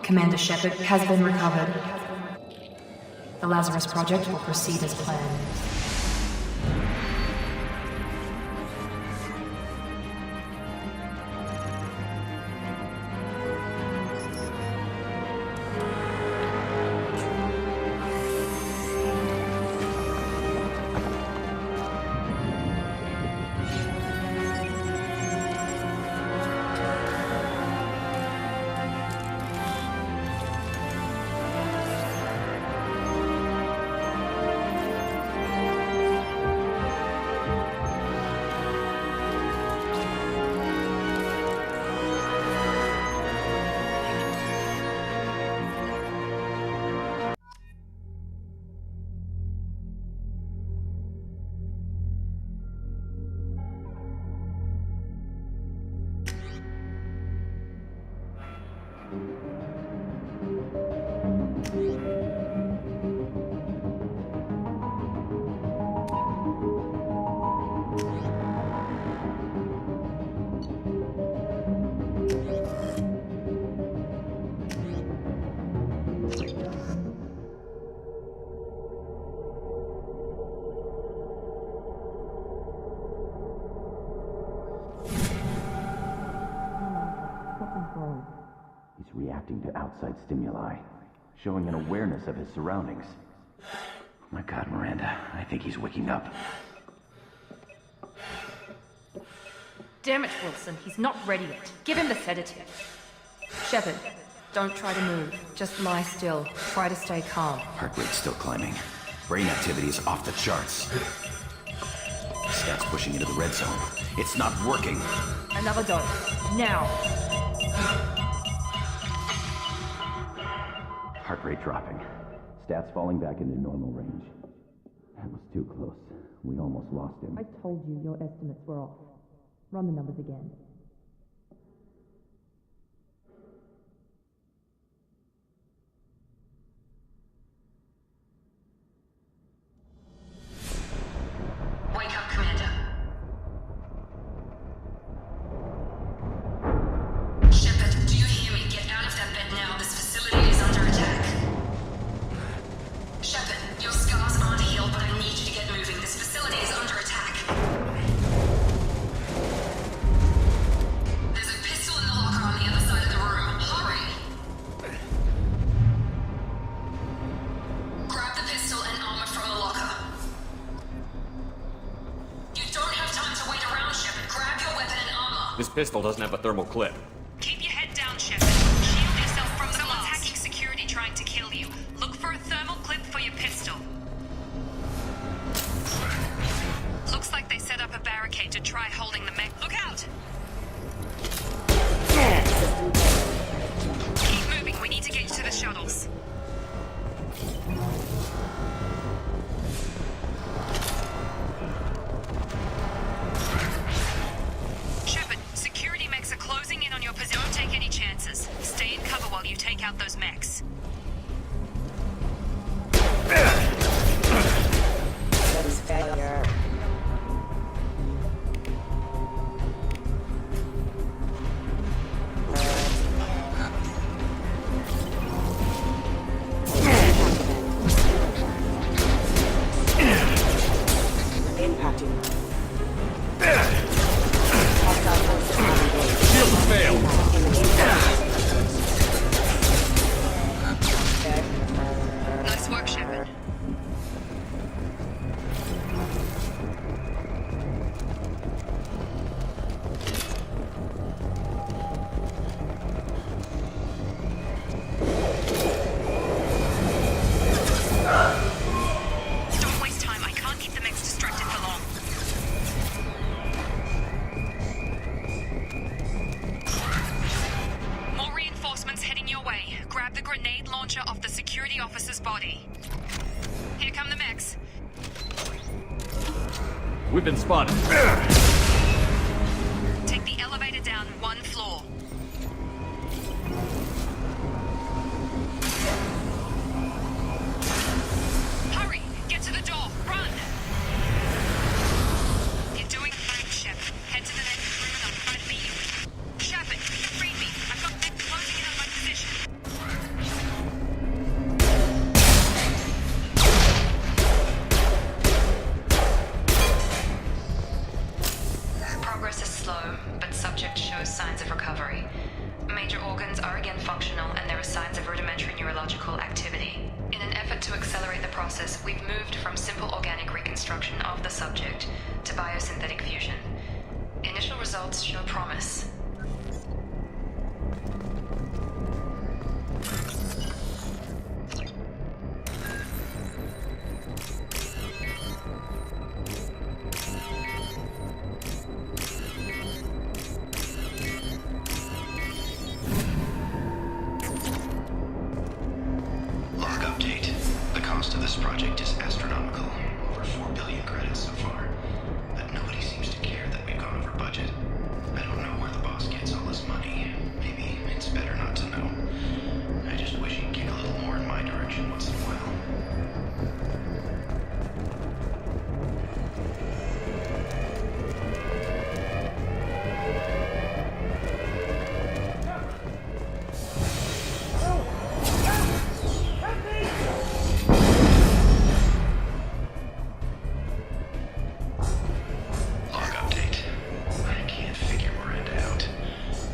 Commander Shepard has been recovered. The Lazarus Project will proceed as planned. He's reacting to outside stimuli, showing an awareness of his surroundings. Oh my God, Miranda, I think he's waking up. Damn it, Wilson, he's not ready yet. Give him the sedative. Shepard, don't try to move. Just lie still. Try to stay calm. Heart rate's still climbing. Brain activity is off the charts. Stats pushing into the red zone. It's not working. Another dose. Now. Heart rate dropping. Stats falling back into normal range. That was too close. We almost lost him. I told you your estimates were off. Run the numbers again. Wake up, Commander. Shepard, do you hear me? Get out of that bed now. This facility is under attack. Shepard, your scars aren't healed, but I need you to get moving. This facility is under attack. There's a pistol in the locker on the other side of the room. Hurry! Grab the pistol and armor from the locker. You don't have time to wait around, Shepard. Grab your weapon and armor. This pistol doesn't have a thermal clip. Keep your head down, Shepard. Shield yourself from the attacking security trying to kill you. Look for a thermal clip for your pistol. Looks like they set up a barricade to try holding the mech. Look out! Keep moving. We need to get you to the shuttles. Shepard, security mechs are closing in on your position. Don't take any chances. Stay in cover while you take out those mechs. That is failure. Impacting. Hostile forces are engaged. Shield failed. Nice work, Shepard. Don't waste time. I can't keep the mechs distracted for long. More reinforcements heading your way. Grab the grenade launcher off the security officer's body. Here come the mechs. We've been spotted. Take the elevator down one floor. Hurry! Get to the door! Run! You're doing fine, Shep. Head to the next room and I'll try to meet you. Shepard, read me. I've got them closing in on my position. analysis, we've moved from simple organic reconstruction of the subject to biosynthetic fusion. Initial results show promise. Log update. The cost of this project is astronomical. Over 4 billion credits so far. But nobody seems to care that we've gone over budget. I don't know where the boss gets all this money. Maybe it's better not to know. I just wish he'd kick a little more in my direction once in a while. Log update. I can't figure Miranda out.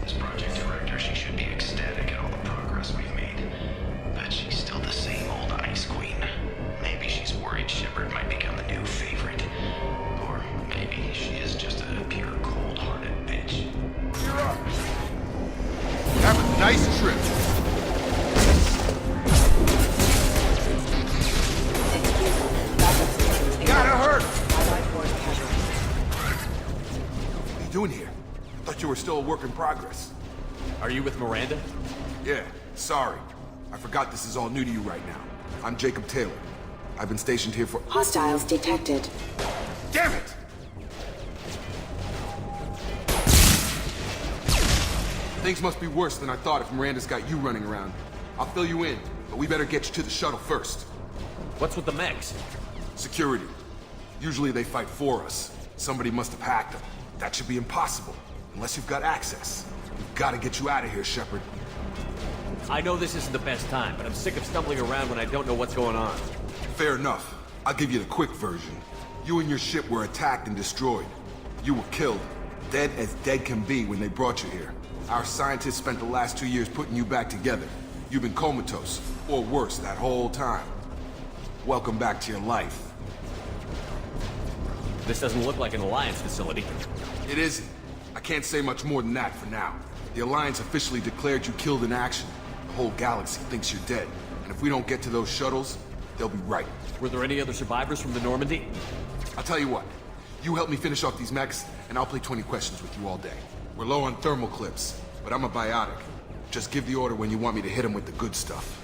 As project director, she should be ecstatic at all the progress we've made. But she's still the same old ice queen. Maybe she's worried Shepard might become the new favorite. Or maybe she is just a pure cold-hearted bitch. Have a nice trip. Gotta hurt! What are you doing here? I thought you were still a work in progress. Are you with Miranda? Yeah, sorry. I forgot this is all new to you right now. I'm Jacob Taylor. I've been stationed here for— Hostiles detected. Damn it! Things must be worse than I thought if Miranda's got you running around. I'll fill you in, but we better get you to the shuttle first. What's with the mechs? Security. Usually they fight for us. Somebody must have hacked them. That should be impossible, unless you've got access. We've got to get you out of here, Shepard. I know this isn't the best time, but I'm sick of stumbling around when I don't know what's going on. Fair enough. I'll give you the quick version. You and your ship were attacked and destroyed. You were killed. Dead as dead can be when they brought you here. Our scientists spent the last 2 years putting you back together. You've been comatose, or worse, that whole time. Welcome back to your life. This doesn't look like an Alliance facility. It isn't. I can't say much more than that for now. The Alliance officially declared you killed in action. The whole galaxy thinks you're dead. And if we don't get to those shuttles, they'll be right. Were there any other survivors from the Normandy? I'll tell you what. You help me finish off these mechs, and I'll play 20 questions with you all day. We're low on thermal clips, but I'm a biotic. Just give the order when you want me to hit them with the good stuff.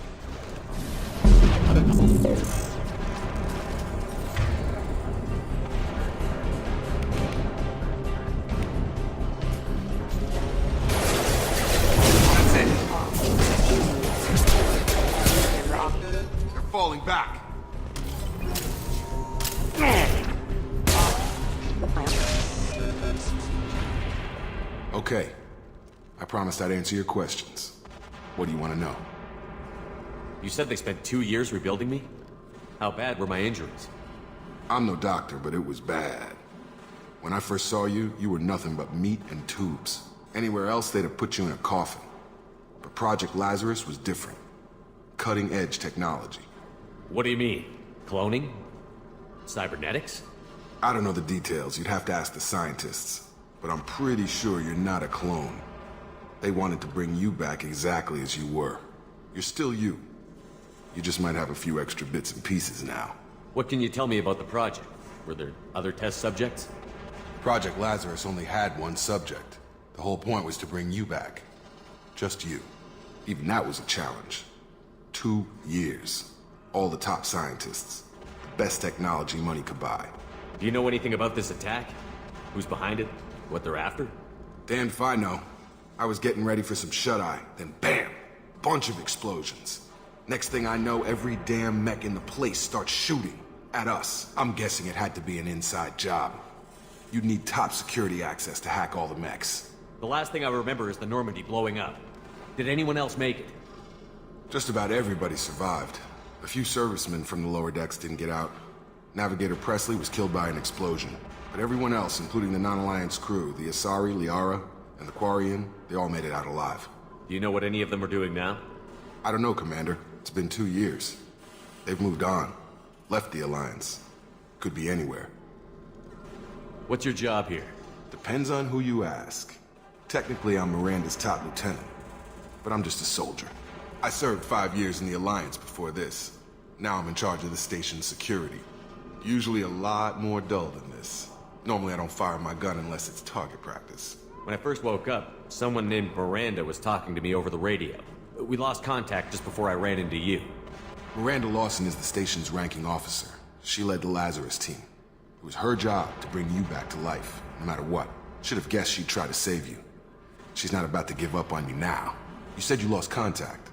That's it. They're falling back. Okay. I promised I'd answer your questions. What do you want to know? You said they spent 2 years rebuilding me? How bad were my injuries? I'm no doctor, but it was bad. When I first saw you, you were nothing but meat and tubes. Anywhere else, they'd have put you in a coffin. But Project Lazarus was different. Cutting-edge technology. What do you mean? Cloning? Cybernetics? I don't know the details. You'd have to ask the scientists. But I'm pretty sure you're not a clone. They wanted to bring you back exactly as you were. You're still you. You just might have a few extra bits and pieces now. What can you tell me about the project? Were there other test subjects? Project Lazarus only had one subject. The whole point was to bring you back. Just you. Even that was a challenge. 2 years. All the top scientists. The best technology money could buy. Do you know anything about this attack? Who's behind it? What they're after? Damned if I know. I was getting ready for some shut-eye, then bam! Bunch of explosions. Next thing I know, every damn mech in the place starts shooting. At us. I'm guessing it had to be an inside job. You'd need top security access to hack all the mechs. The last thing I remember is the Normandy blowing up. Did anyone else make it? Just about everybody survived. A few servicemen from the lower decks didn't get out. Navigator Presley was killed by an explosion. But everyone else, including the non-Alliance crew, the Asari, Liara, and the Quarian, they all made it out alive. Do you know what any of them are doing now? I don't know, Commander. It's been 2 years. They've moved on. Left the Alliance. Could be anywhere. What's your job here? Depends on who you ask. Technically, I'm Miranda's top lieutenant, but I'm just a soldier. I served 5 years in the Alliance before this. Now I'm in charge of the station's security. Usually a lot more dull than this. Normally I don't fire my gun unless it's target practice. When I first woke up, someone named Miranda was talking to me over the radio. We lost contact just before I ran into you. Miranda Lawson is the station's ranking officer. She led the Lazarus team. It was her job to bring you back to life, no matter what. Should have guessed she'd try to save you. She's not about to give up on you now. You said you lost contact.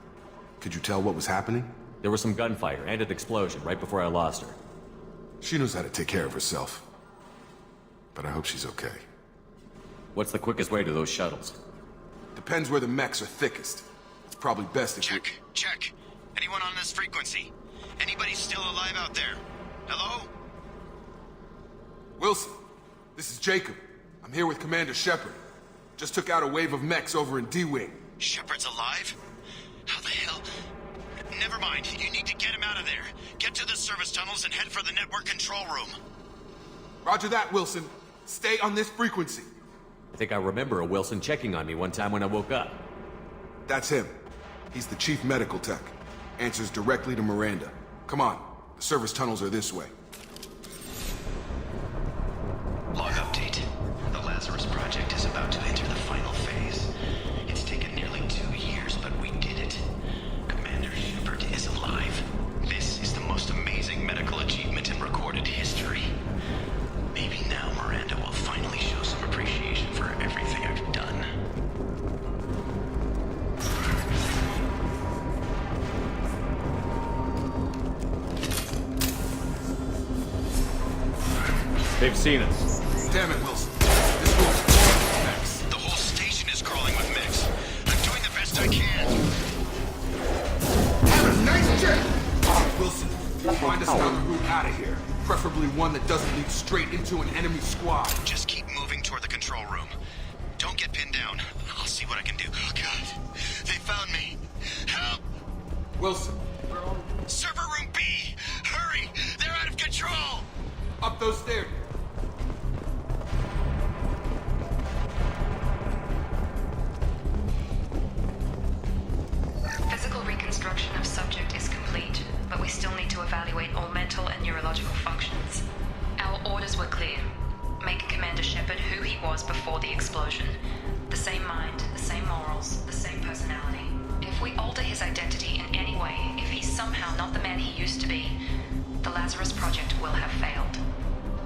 Could you tell what was happening? There was some gunfire and an explosion right before I lost her. She knows how to take care of herself. But I hope she's okay. What's the quickest way to those shuttles? Depends where the mechs are thickest. It's probably best if Check. Anyone on this frequency? Anybody still alive out there? Hello? Wilson, this is Jacob. I'm here with Commander Shepard. Just took out a wave of mechs over in D-Wing. Shepard's alive? How the hell? Never mind. You need to get him out of there. Get to the service tunnels and head for the network control room. Roger that, Wilson. Stay on this frequency. I think I remember a Wilson checking on me one time when I woke up. That's him. He's the chief medical tech. Answers directly to Miranda. Come on. The service tunnels are this way. Log update. The Lazarus project is about to enter the final phase. It's taken nearly 2 years, but we did it. Commander Shepard is alive. This is the most amazing medical achievement in recorded history. Maybe now Miranda will finally show some appreciation for everything I've done. They've seen us. Damn it, Wilson. This room's full of mechs. The whole station is crawling with mechs. I'm doing the best I can. Have a nice trip! Wilson, find us another route out of here. Preferably one that doesn't lead straight into an enemy squad. Just keep moving toward the control room. Don't get pinned down. I'll see what I can do. Oh, God. They found me. Help! Wilson, Server room B! Hurry! They're out of control! up those stairs. Physical reconstruction of subject is complete, but we still need to evaluate all mental and neurological functions. Our orders were clear. Make Commander Shepard who he was before the explosion. The same mind, the same morals, the same personality. If we alter his identity in any way, if he's somehow not the man he used to be, the Lazarus Project will have failed.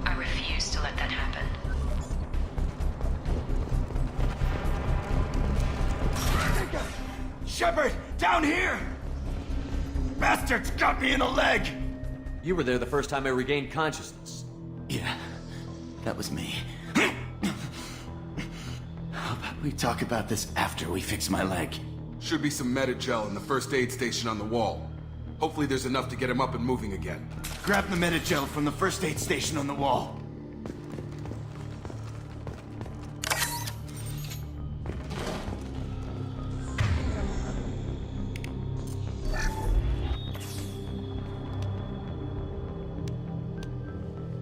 I refuse to let that happen. Shepard, down here! Bastards got me in the leg! You were there the first time I regained consciousness. Yeah, that was me. How about we talk about this after we fix my leg? Should be some Metagel in the first aid station on the wall. Hopefully there's enough to get him up and moving again. Grab the Metagel from the first aid station on the wall.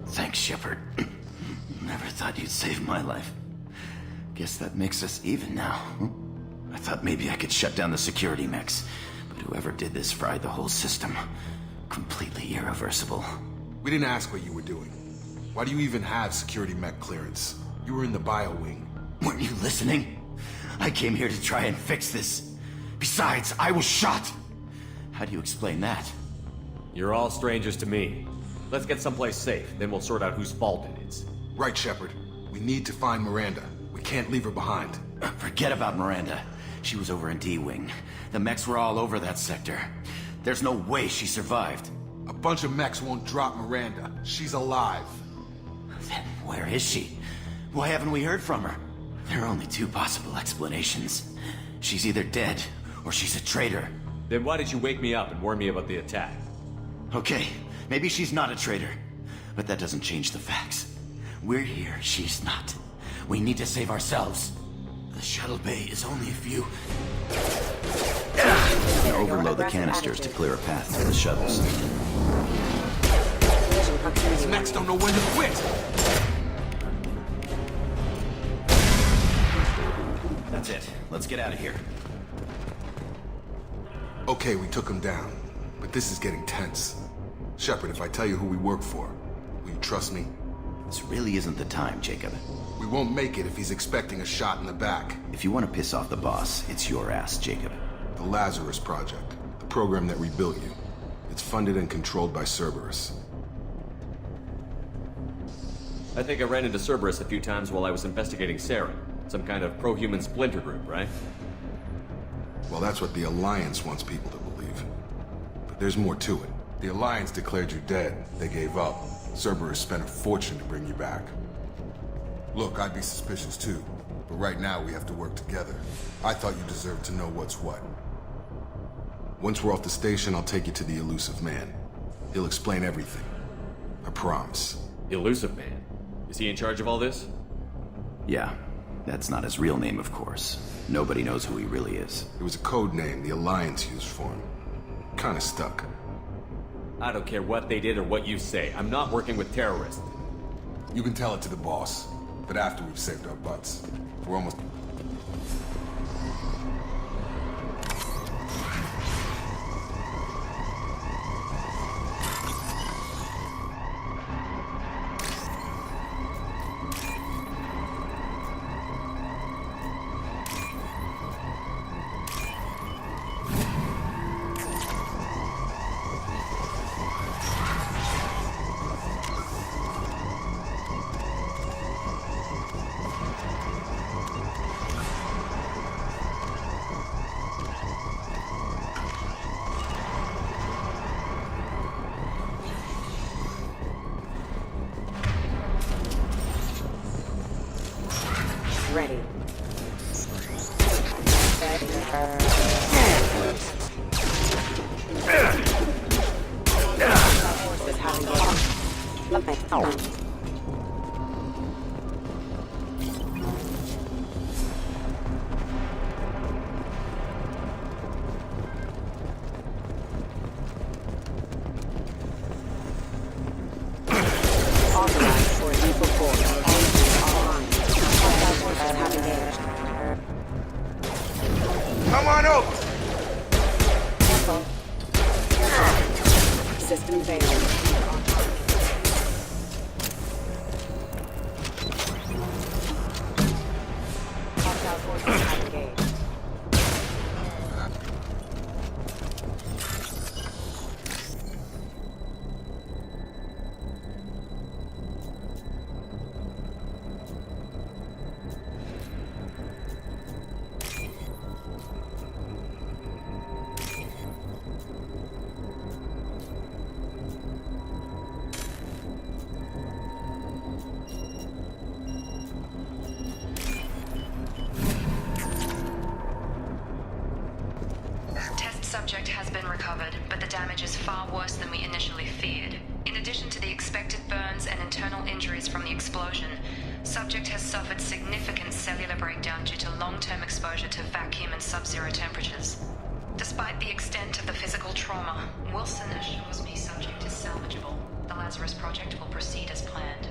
Thanks, Shepard. Never thought you'd save my life. Guess that makes us even now. I thought maybe I could shut down the security mechs, but whoever did this fried the whole system. Completely irreversible. We didn't ask what you were doing. Why do you even have security mech clearance? You were in the bio wing. Weren't you listening? I came here to try and fix this. Besides, I was shot. How do you explain that? You're all strangers to me. Let's get someplace safe, then we'll sort out whose fault it is. Right, Shepard. We need to find Miranda. We can't leave her behind. Forget about Miranda. She was over in D-Wing. The mechs were all over that sector. There's no way she survived. A bunch of mechs won't drop Miranda. She's alive. Then where is she? Why haven't we heard from her? There are only two possible explanations. She's either dead, or she's a traitor. Then why did you wake me up and warn me about the attack? Okay, maybe she's not a traitor. But that doesn't change the facts. We're here, she's not. We need to save ourselves. The shuttle bay is only a few... Overload the canisters to clear a path to the shuttles. These mechs don't know when to quit! That's it. Let's get out of here. Okay, we took him down. But this is getting tense. Shepard, if I tell you who we work for, will you trust me? This really isn't the time, Jacob. We won't make it if he's expecting a shot in the back. If you want to piss off the boss, it's your ass, Jacob. The Lazarus Project. The program that rebuilt you. It's funded and controlled by Cerberus. I think I ran into Cerberus a few times while I was investigating Sarah. Some kind of pro-human splinter group, right? Well, that's what the Alliance wants people to believe. But there's more to it. The Alliance declared you dead. They gave up. Cerberus spent a fortune to bring you back. Look, I'd be suspicious too. But right now we have to work together. I thought you deserved to know what's what. Once we're off the station, I'll take you to the Elusive Man. He'll explain everything. I promise. Elusive Man? Is he in charge of all this? Yeah. That's not his real name, of course. Nobody knows who he really is. It was a code name the Alliance used for him. Kinda stuck. I don't care what they did or what you say. I'm not working with terrorists. You can tell it to the boss, but after we've saved our butts. We're almost... Ready. Forces having authorized for lethal force. Come on out! System failure. Hostile forces have engaged. Subject has been recovered, but the damage is far worse than we initially feared. In addition to the expected burns and internal injuries from the explosion, subject has suffered significant cellular breakdown due to long-term exposure to vacuum and sub-zero temperatures. Despite the extent of the physical trauma, Wilson assures me subject is salvageable. The Lazarus Project will proceed as planned.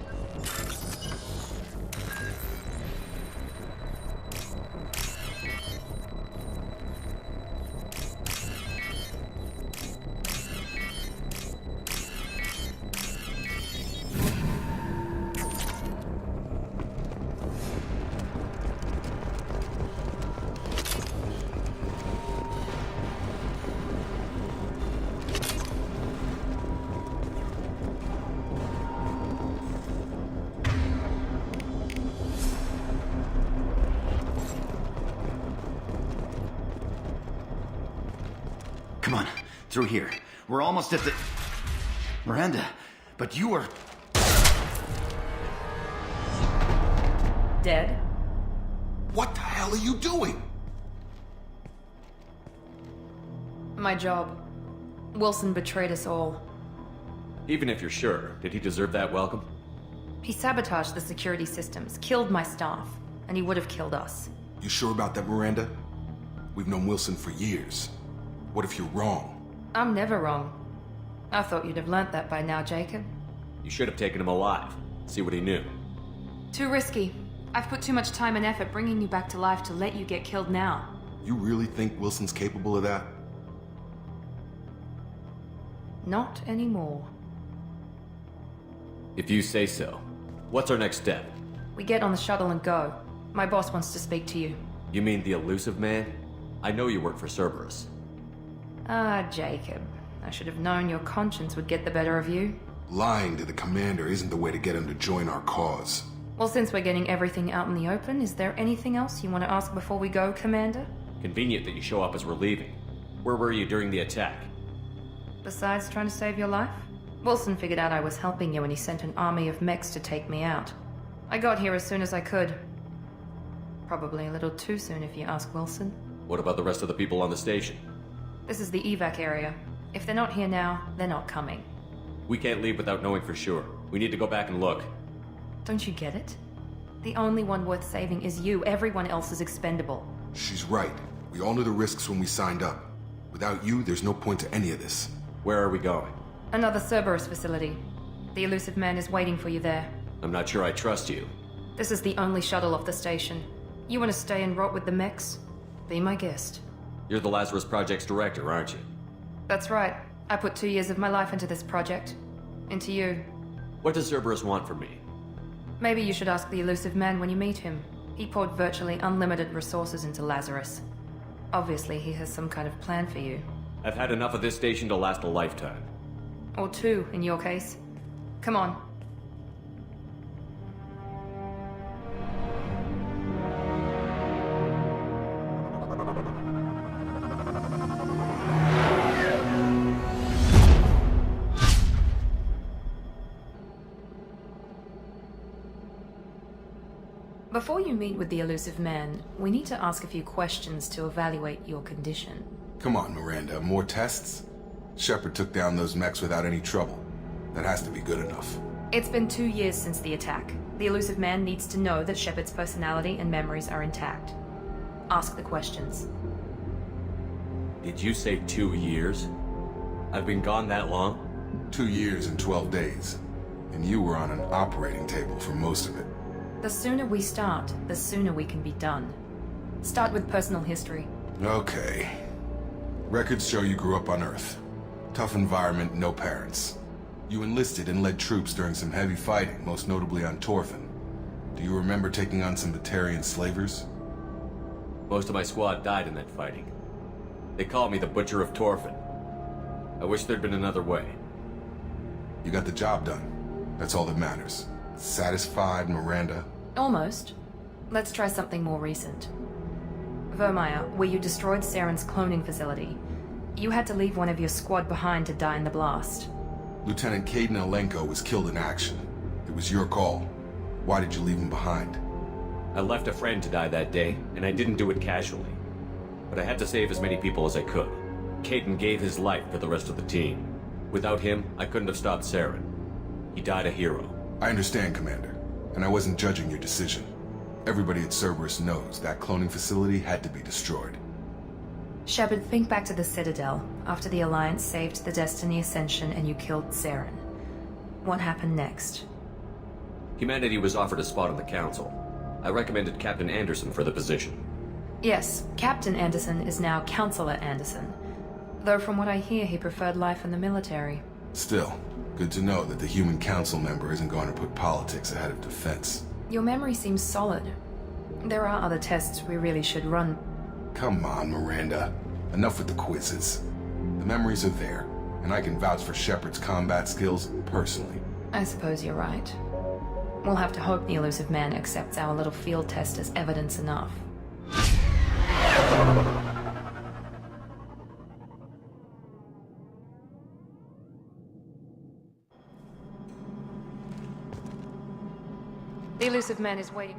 Come on, through here. We're almost at the... Miranda, but you were... Dead? What the hell are you doing? My job. Wilson betrayed us all. Even if you're sure, did he deserve that welcome? He sabotaged the security systems, killed my staff, and he would have killed us. You sure about that, Miranda? We've known Wilson for years. What if you're wrong? I'm never wrong. I thought you'd have learnt that by now, Jacob. You should have taken him alive. See what he knew. Too risky. I've put too much time and effort bringing you back to life to let you get killed now. You really think Wilson's capable of that? Not anymore. If you say so. What's our next step? We get on the shuttle and go. My boss wants to speak to you. You mean the elusive man? I know you work for Cerberus. Ah, Jacob. I should have known your conscience would get the better of you. Lying to the commander isn't the way to get him to join our cause. Well, since we're getting everything out in the open, is there anything else you want to ask before we go, Commander? Convenient that you show up as we're leaving. Where were you during the attack? Besides trying to save your life? Wilson figured out I was helping you and he sent an army of mechs to take me out. I got here as soon as I could. Probably a little too soon if you ask Wilson. What about the rest of the people on the station? This is the evac area. If they're not here now, they're not coming. We can't leave without knowing for sure. We need to go back and look. Don't you get it? The only one worth saving is you. Everyone else is expendable. She's right. We all knew the risks when we signed up. Without you, there's no point to any of this. Where are we going? Another Cerberus facility. The elusive man is waiting for you there. I'm not sure I trust you. This is the only shuttle off the station. You want to stay and rot with the mechs? Be my guest. You're the Lazarus Project's director, aren't you? That's right. I put 2 years of my life into this project. Into you. What does Cerberus want from me? Maybe you should ask the elusive man when you meet him. He poured virtually unlimited resources into Lazarus. Obviously, he has some kind of plan for you. I've had enough of this station to last a lifetime. Or 2, in your case. Come on. Before you meet with the elusive man, we need to ask a few questions to evaluate your condition. Come on, Miranda, more tests? Shepard took down those mechs without any trouble. That has to be good enough. It's been 2 years since the attack. The elusive man needs to know that Shepard's personality and memories are intact. Ask the questions. Did you say 2 years? I've been gone that long? 2 years and 12 days. And you were on an operating table for most of it. The sooner we start, the sooner we can be done. Start with personal history. Okay. Records show you grew up on Earth. Tough environment, no parents. You enlisted and led troops during some heavy fighting, most notably on Torfin. Do you remember taking on some Batarian slavers? Most of my squad died in that fighting. They called me the Butcher of Torfin. I wish there'd been another way. You got the job done. That's all that matters. Satisfied, Miranda? Almost. Let's try something more recent. Vermeer, where you destroyed Saren's cloning facility. You had to leave one of your squad behind to die in the blast. Lieutenant Caden Alenko was killed in action. It was your call. Why did you leave him behind? I left a friend to die that day, and I didn't do it casually. But I had to save as many people as I could. Caden gave his life for the rest of the team. Without him, I couldn't have stopped Saren. He died a hero. I understand, Commander, and I wasn't judging your decision. Everybody at Cerberus knows that cloning facility had to be destroyed. Shepard, think back to the Citadel, after the Alliance saved the Destiny Ascension and you killed Saren. What happened next? Humanity was offered a spot on the Council. I recommended Captain Anderson for the position. Yes, Captain Anderson is now Counselor Anderson. Though from what I hear, he preferred life in the military. Still, good to know that the human council member isn't going to put politics ahead of defense. Your memory seems solid. There are other tests we really should run. Come on, Miranda. Enough with the quizzes. The memories are there, and I can vouch for Shepard's combat skills personally. I suppose you're right. We'll have to hope the elusive man accepts our little field test as evidence enough. The elusive man is waiting.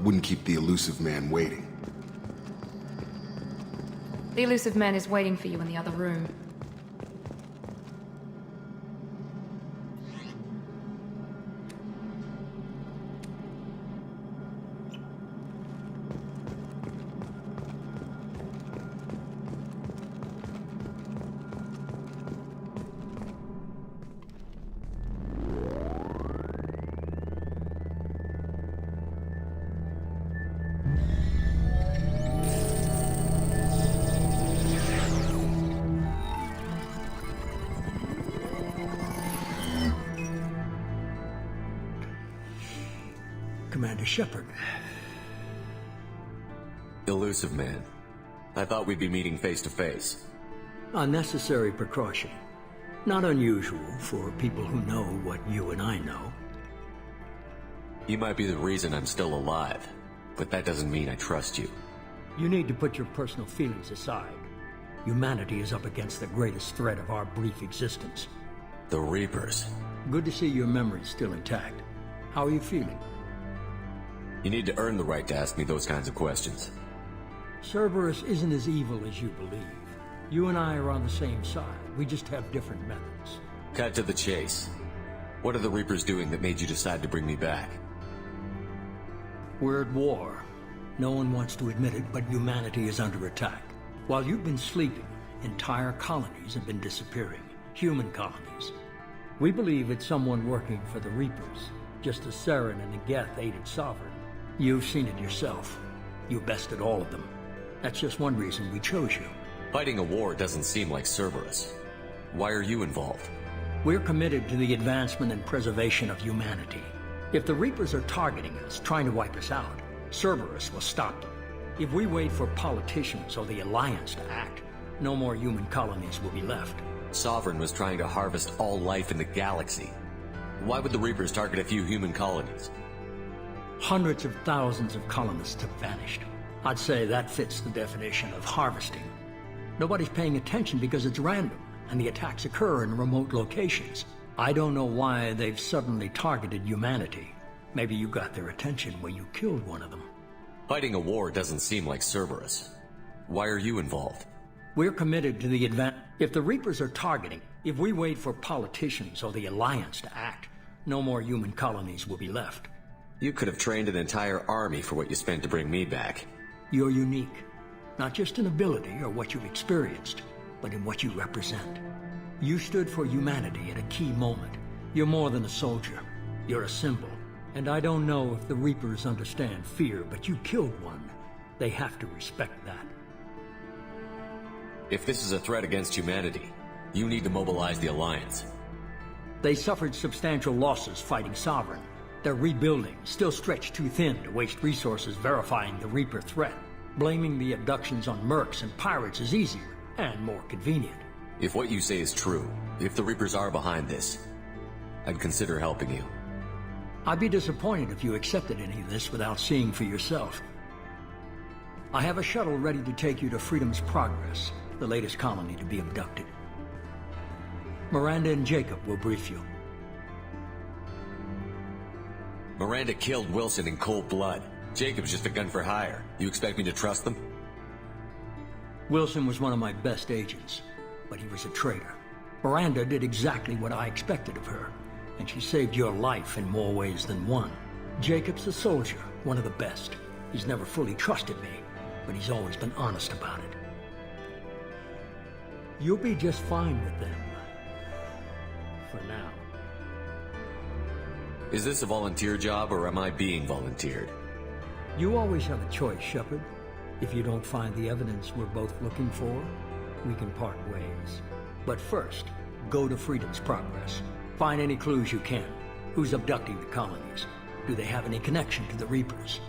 wouldn't keep the elusive man waiting. The elusive man is waiting for you in the other room. Commander Shepard. Elusive man. I thought we'd be meeting face to face. A necessary precaution. Not unusual for people who know what you and I know. You might be the reason I'm still alive, but that doesn't mean I trust you. You need to put your personal feelings aside. Humanity is up against the greatest threat of our brief existence. The Reapers. Good to see your memory's still intact. How are you feeling? You need to earn the right to ask me those kinds of questions. Cerberus isn't as evil as you believe. You and I are on the same side. We just have different methods. Cut to the chase. What are the Reapers doing that made you decide to bring me back? We're at war. No one wants to admit it, but humanity is under attack. While you've been sleeping, entire colonies have been disappearing. Human colonies. We believe it's someone working for the Reapers, just as Saren and Geth aided Sovereign. You've seen it yourself. You bested all of them. That's just one reason we chose you. Fighting a war doesn't seem like Cerberus. Why are you involved? We're committed to the advancement and preservation of humanity. If the Reapers are targeting us, trying to wipe us out, Cerberus will stop them. If we wait for politicians or the Alliance to act, no more human colonies will be left. Sovereign was trying to harvest all life in the galaxy. Why would the Reapers target a few human colonies? Hundreds of thousands of colonists have vanished. I'd say that fits the definition of harvesting. Nobody's paying attention because it's random, and the attacks occur in remote locations. I don't know why they've suddenly targeted humanity. Maybe you got their attention when you killed one of them. Fighting a war doesn't seem like Cerberus. Why are you involved? We're committed to the If the Reapers are targeting, if we wait for politicians or the Alliance to act, no more human colonies will be left. You could have trained an entire army for what you spent to bring me back. You're unique. Not just in ability or what you've experienced, but in what you represent. You stood for humanity at a key moment. You're more than a soldier. You're a symbol. And I don't know if the Reapers understand fear, but you killed one. They have to respect that. If this is a threat against humanity, you need to mobilize the Alliance. They suffered substantial losses fighting Sovereign. They're rebuilding, still stretched too thin to waste resources verifying the Reaper threat. Blaming the abductions on mercs and pirates is easier, and more convenient. If what you say is true, if the Reapers are behind this, I'd consider helping you. I'd be disappointed if you accepted any of this without seeing for yourself. I have a shuttle ready to take you to Freedom's Progress, the latest colony to be abducted. Miranda and Jacob will brief you. Miranda killed Wilson in cold blood. Jacob's just a gun for hire. You expect me to trust them? Wilson was one of my best agents, but he was a traitor. Miranda did exactly what I expected of her, and she saved your life in more ways than one. Jacob's a soldier, one of the best. He's never fully trusted me, but he's always been honest about it. You'll be just fine with them. For now. Is this a volunteer job, or am I being volunteered? You always have a choice, Shepard. If you don't find the evidence we're both looking for, we can part ways. But first, go to Freedom's Progress. Find any clues you can. Who's abducting the colonies? Do they have any connection to the Reapers?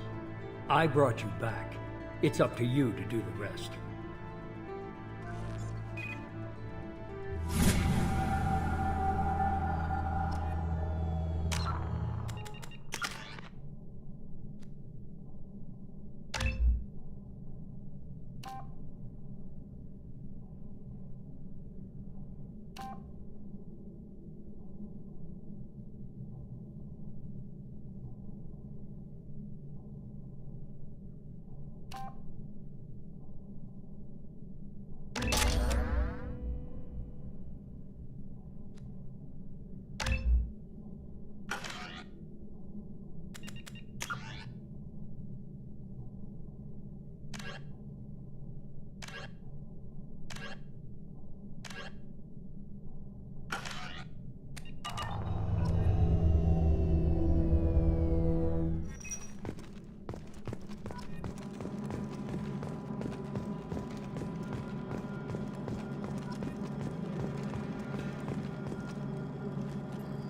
I brought you back. It's up to you to do the rest.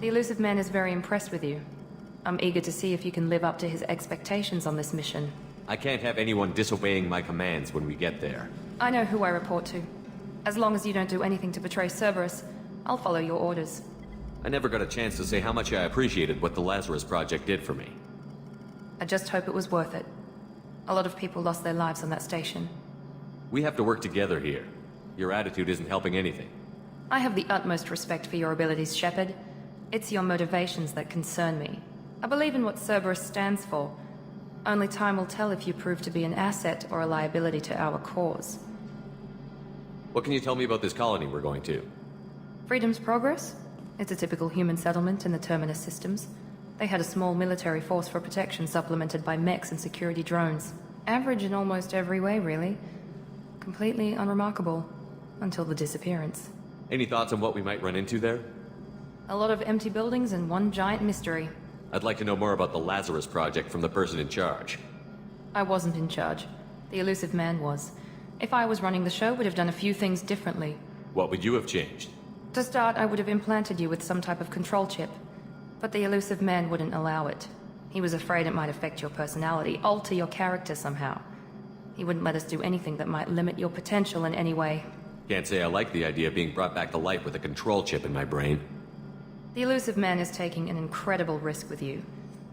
The elusive man is very impressed with you. I'm eager to see if you can live up to his expectations on this mission. I can't have anyone disobeying my commands when we get there. I know who I report to. As long as you don't do anything to betray Cerberus, I'll follow your orders. I never got a chance to say how much I appreciated what the Lazarus Project did for me. I just hope it was worth it. A lot of people lost their lives on that station. We have to work together here. Your attitude isn't helping anything. I have the utmost respect for your abilities, Shepard. It's your motivations that concern me. I believe in what Cerberus stands for. Only time will tell if you prove to be an asset or a liability to our cause. What can you tell me about this colony we're going to? Freedom's Progress? It's a typical human settlement in the Terminus systems. They had a small military force for protection supplemented by mechs and security drones. Average in almost every way, really. Completely unremarkable. Until the disappearance. Any thoughts on what we might run into there? A lot of empty buildings and one giant mystery. I'd like to know more about the Lazarus Project from the person in charge. I wasn't in charge. The elusive man was. If I was running the show, would have done a few things differently. What would you have changed? To start, I would have implanted you with some type of control chip. But the elusive man wouldn't allow it. He was afraid it might affect your personality, alter your character somehow. He wouldn't let us do anything that might limit your potential in any way. Can't say I like the idea of being brought back to life with a control chip in my brain. The elusive man is taking an incredible risk with you.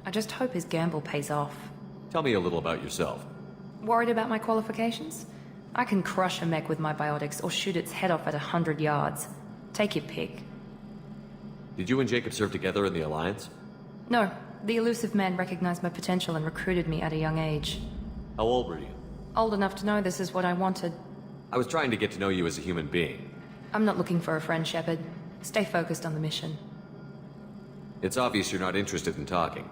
I just hope his gamble pays off. Tell me a little about yourself. Worried about my qualifications? I can crush a mech with my biotics or shoot its head off at 100 yards. Take your pick. Did you and Jacob serve together in the Alliance? No. The elusive man recognized my potential and recruited me at a young age. How old were you? Old enough to know this is what I wanted. I was trying to get to know you as a human being. I'm not looking for a friend, Shepard. Stay focused on the mission. It's obvious you're not interested in talking.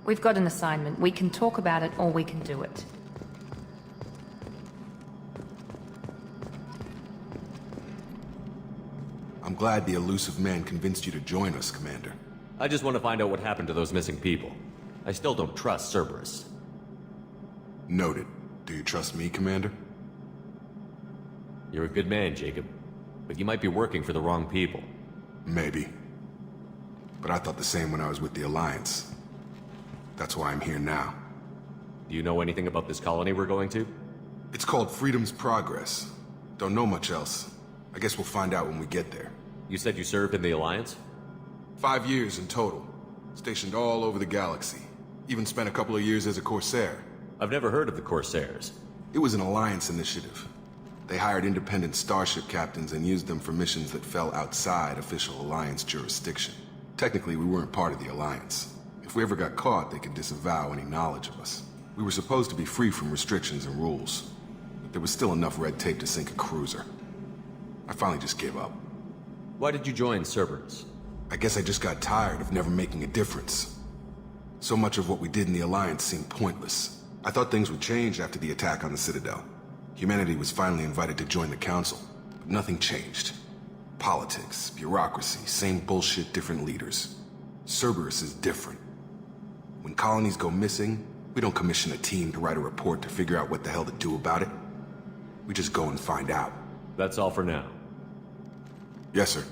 We've got an assignment. We can talk about it or we can do it. I'm glad the elusive man convinced you to join us, Commander. I just want to find out what happened to those missing people. I still don't trust Cerberus. Noted. Do you trust me, Commander? You're a good man, Jacob. But you might be working for the wrong people. Maybe. But I thought the same when I was with the Alliance. That's why I'm here now. Do you know anything about this colony we're going to? It's called Freedom's Progress. Don't know much else. I guess we'll find out when we get there. You said you served in the Alliance? 5 years in total. Stationed all over the galaxy. Even spent a couple of years as a Corsair. I've never heard of the Corsairs. It was an Alliance initiative. They hired independent starship captains and used them for missions that fell outside official Alliance jurisdiction. Technically, we weren't part of the Alliance. If we ever got caught, they could disavow any knowledge of us. We were supposed to be free from restrictions and rules. But there was still enough red tape to sink a cruiser. I finally just gave up. Why did you join Cerberus? I guess I just got tired of never making a difference. So much of what we did in the Alliance seemed pointless. I thought things would change after the attack on the Citadel. Humanity was finally invited to join the Council, but nothing changed. Politics, bureaucracy, same bullshit, different leaders. Cerberus is different. When colonies go missing, we don't commission a team to write a report to figure out what the hell to do about it. We just go and find out. That's all for now. Yes, sir.